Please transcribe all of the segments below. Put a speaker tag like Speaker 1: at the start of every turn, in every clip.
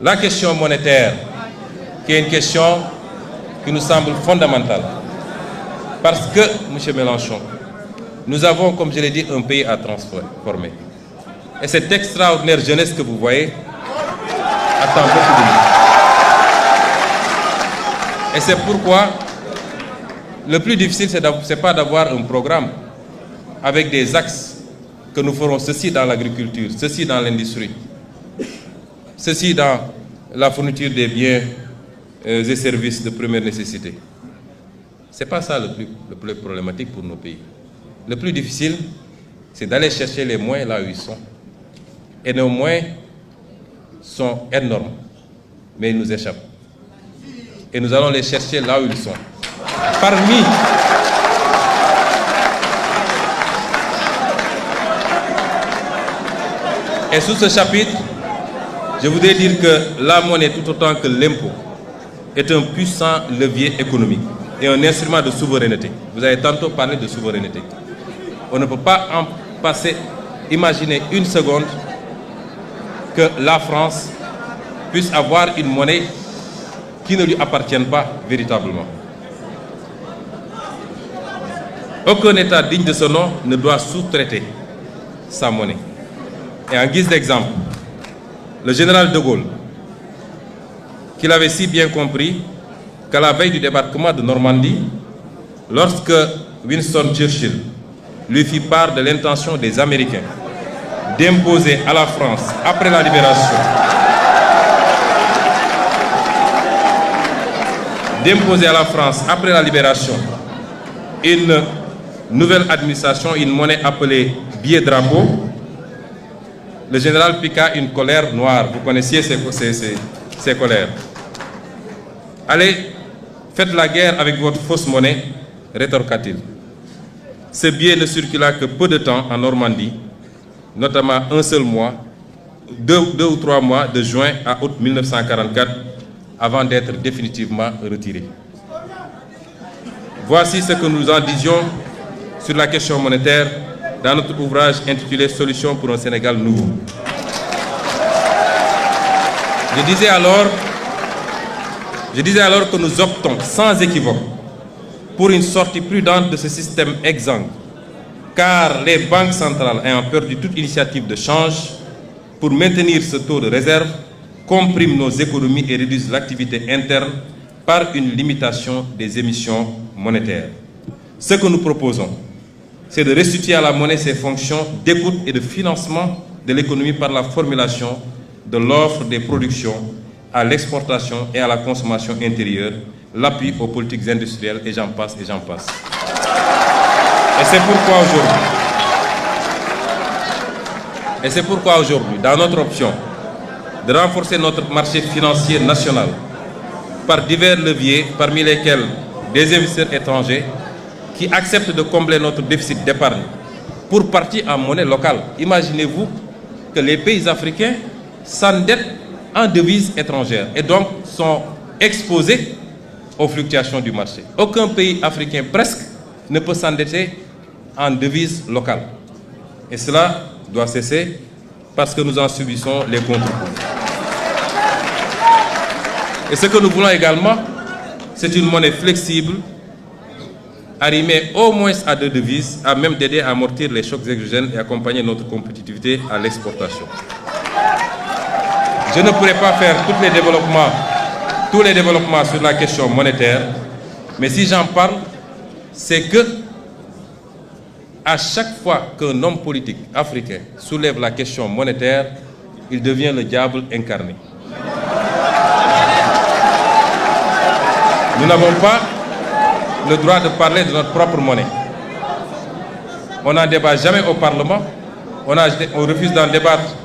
Speaker 1: la question monétaire, qui est une question qui nous semble fondamentale. Parce que, M. Mélenchon, nous avons, comme je l'ai dit, un pays à transformer. Et cette extraordinaire jeunesse que vous voyez attend beaucoup de nous. Et c'est pourquoi le plus difficile, ce n'est pas d'avoir un programme avec des axes que nous ferons ceci dans l'agriculture, ceci dans l'industrie, ceci dans la fourniture des biens et services de première nécessité. Ce n'est pas ça le plus problématique pour nos pays. Le plus difficile, c'est d'aller chercher les moyens là où ils sont. Et nos moyens sont énormes, mais ils nous échappent. Et nous allons les chercher là où ils sont. Et sous ce chapitre, je voudrais dire que la monnaie, tout autant que l'impôt, est un puissant levier économique et un instrument de souveraineté. Vous avez tantôt parlé de souveraineté. On ne peut pas en passer, imaginer une seconde que la France puisse avoir une monnaie qui ne lui appartienne pas véritablement. Aucun État digne de ce nom ne doit sous-traiter sa monnaie. Et en guise d'exemple, le général de Gaulle, qu'il avait si bien compris qu'à la veille du débarquement de Normandie, lorsque Winston Churchill lui fit part de l'intention des Américains d'imposer à la France, après la libération, une nouvelle administration, une monnaie appelée billet-drapeau, le général piqua une colère noire. Vous connaissiez ces colères. Allez, faites la guerre avec votre fausse monnaie, rétorqua-t-il. Ce billet ne circula que peu de temps en Normandie, notamment un seul mois, deux ou trois mois, de juin à août 1944, avant d'être définitivement retiré. Voici ce que nous en disions sur la question monétaire dans notre ouvrage intitulé « Solutions pour un Sénégal nouveau ». Je disais alors que nous optons sans équivoque pour une sortie prudente de ce système exsangue, car les banques centrales ayant perdu toute initiative de change pour maintenir ce taux de réserve, compriment nos économies et réduisent l'activité interne par une limitation des émissions monétaires. Ce que nous proposons, c'est de restituer à la monnaie ses fonctions d'écoute et de financement de l'économie par la formulation de l'offre des productions à l'exportation et à la consommation intérieure, l'appui aux politiques industrielles, et j'en passe, et j'en passe. Et c'est pourquoi aujourd'hui, dans notre option de renforcer notre marché financier national par divers leviers, parmi lesquels des investisseurs étrangers qui acceptent de combler notre déficit d'épargne pour partie en monnaie locale. Imaginez-vous que les pays africains s'endettent en devises étrangères et donc sont exposés aux fluctuations du marché. Aucun pays africain presque ne peut s'endetter en devises locales. Et cela doit cesser parce que nous en subissons les contre-coups. Et ce que nous voulons également, c'est une monnaie flexible, arrimée au moins à deux devises, à même d'aider à amortir les chocs exogènes et accompagner notre compétitivité à l'exportation. Je ne pourrai pas faire tous les développements sur la question monétaire, mais si j'en parle, c'est que à chaque fois qu'un homme politique africain soulève la question monétaire, il devient le diable incarné. Nous n'avons pas le droit de parler de notre propre monnaie. On n'en débat jamais au Parlement, on refuse d'en débattre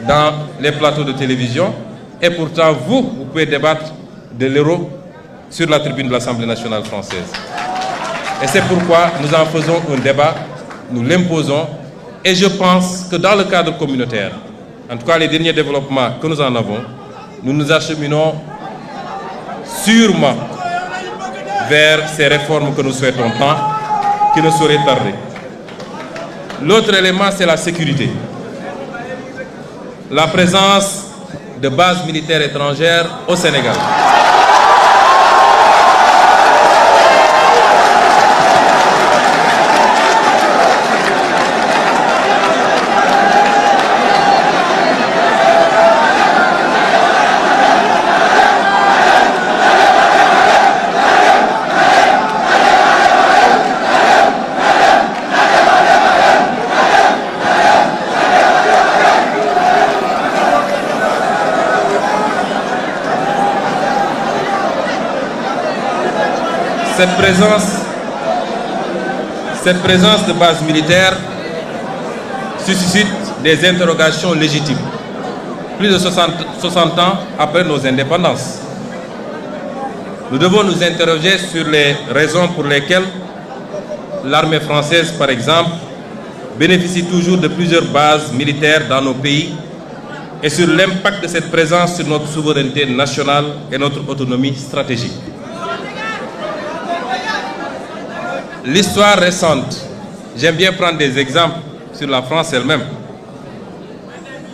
Speaker 1: dans les plateaux de télévision, et pourtant vous pouvez débattre de l'euro sur la tribune de l'Assemblée nationale française. Et c'est pourquoi nous en faisons un débat, nous l'imposons, et je pense que dans le cadre communautaire, en tout cas les derniers développements que nous en avons, nous nous acheminons sûrement vers ces réformes que nous souhaitons tant, qui ne sauraient tarder. L'autre élément, c'est la sécurité. La présence de bases militaires étrangères au Sénégal. Cette présence de bases militaires suscite des interrogations légitimes, plus de 60 ans après nos indépendances. Nous devons nous interroger sur les raisons pour lesquelles l'armée française, par exemple, bénéficie toujours de plusieurs bases militaires dans nos pays et sur l'impact de cette présence sur notre souveraineté nationale et notre autonomie stratégique. L'histoire récente, j'aime bien prendre des exemples sur la France elle-même.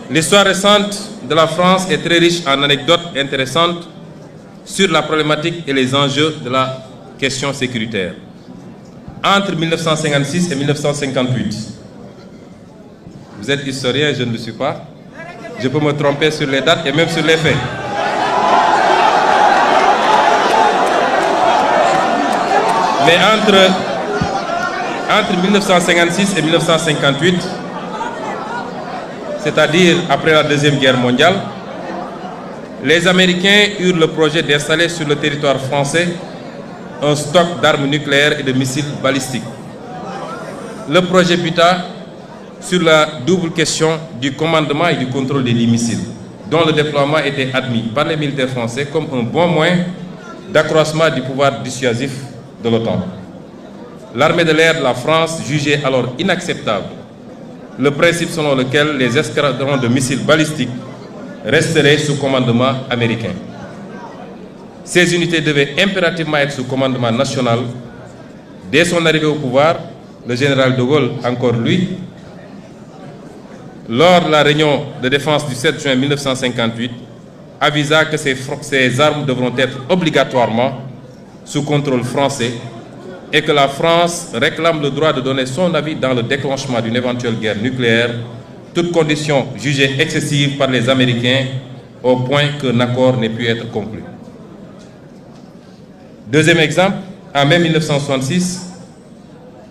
Speaker 1: L'histoire récente de la France est très riche en anecdotes intéressantes sur la problématique et les enjeux de la question sécuritaire. Entre 1956 et 1958, vous êtes historien, je ne le suis pas, je peux me tromper sur les dates et même sur les faits. Mais entre 1956 et 1958, c'est-à-dire après la Deuxième Guerre mondiale, les Américains eurent le projet d'installer sur le territoire français un stock d'armes nucléaires et de missiles balistiques. Le projet buta sur la double question du commandement et du contrôle des missiles, dont le déploiement était admis par les militaires français comme un bon moyen d'accroissement du pouvoir dissuasif de l'OTAN. L'armée de l'air de la France jugeait alors inacceptable le principe selon lequel les escadrons de missiles balistiques resteraient sous commandement américain. Ces unités devaient impérativement être sous commandement national. Dès son arrivée au pouvoir, le général de Gaulle, encore lui, lors de la réunion de défense du 7 juin 1958, avisa que ces armes devront être obligatoirement sous contrôle français et que la France réclame le droit de donner son avis dans le déclenchement d'une éventuelle guerre nucléaire, toute condition jugée excessive par les Américains au point qu'un accord n'ait pu être conclu. Deuxième exemple, en mai 1966,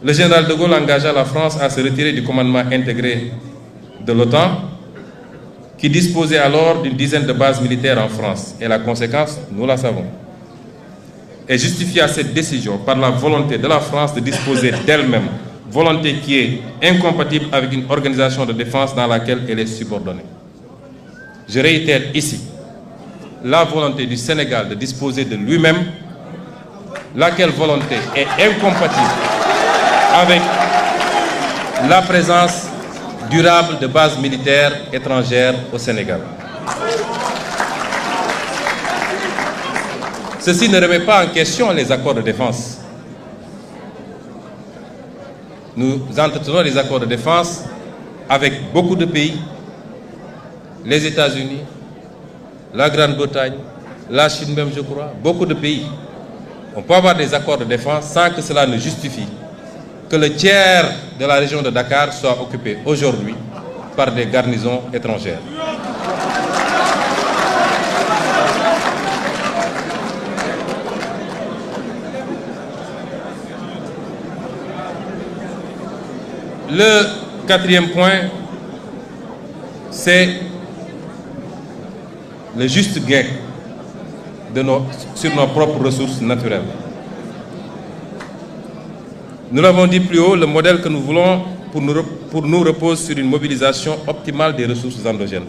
Speaker 1: le général de Gaulle engagea la France à se retirer du commandement intégré de l'OTAN, qui disposait alors d'une dizaine de bases militaires en France. Et la conséquence, nous la savons. Et justifia cette décision par la volonté de la France de disposer d'elle-même, volonté qui est incompatible avec une organisation de défense dans laquelle elle est subordonnée. Je réitère ici la volonté du Sénégal de disposer de lui-même, laquelle volonté est incompatible avec la présence durable de bases militaires étrangères au Sénégal. Ceci ne remet pas en question les accords de défense. Nous entretenons les accords de défense avec beaucoup de pays, les États-Unis, la Grande-Bretagne, la Chine même, je crois, beaucoup de pays. On peut avoir des accords de défense sans que cela ne justifie que le tiers de la région de Dakar soit occupé aujourd'hui par des garnisons étrangères. Le quatrième point, c'est le juste gain sur nos propres ressources naturelles. Nous l'avons dit plus haut, le modèle que nous voulons pour nous repose sur une mobilisation optimale des ressources endogènes.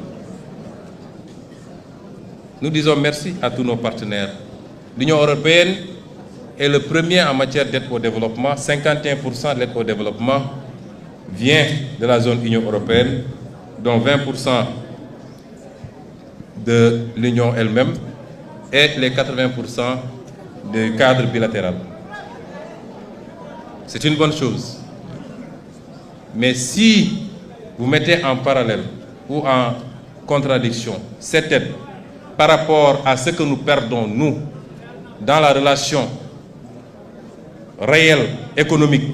Speaker 1: Nous disons merci à tous nos partenaires. L'Union européenne est le premier en matière d'aide au développement. 51% de l'aide au développement vient de la zone Union européenne, dont 20% de l'Union elle-même et les 80% du cadre bilatéral. C'est une bonne chose. Mais si vous mettez en parallèle ou en contradiction cette aide par rapport à ce que nous perdons, nous, dans la relation réelle, économique,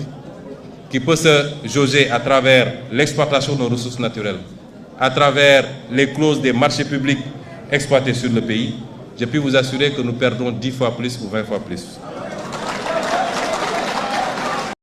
Speaker 1: qui peut se jauger à travers l'exploitation de nos ressources naturelles, à travers les clauses des marchés publics exploités sur le pays, je puis vous assurer que nous perdons 10 fois plus ou 20 fois plus.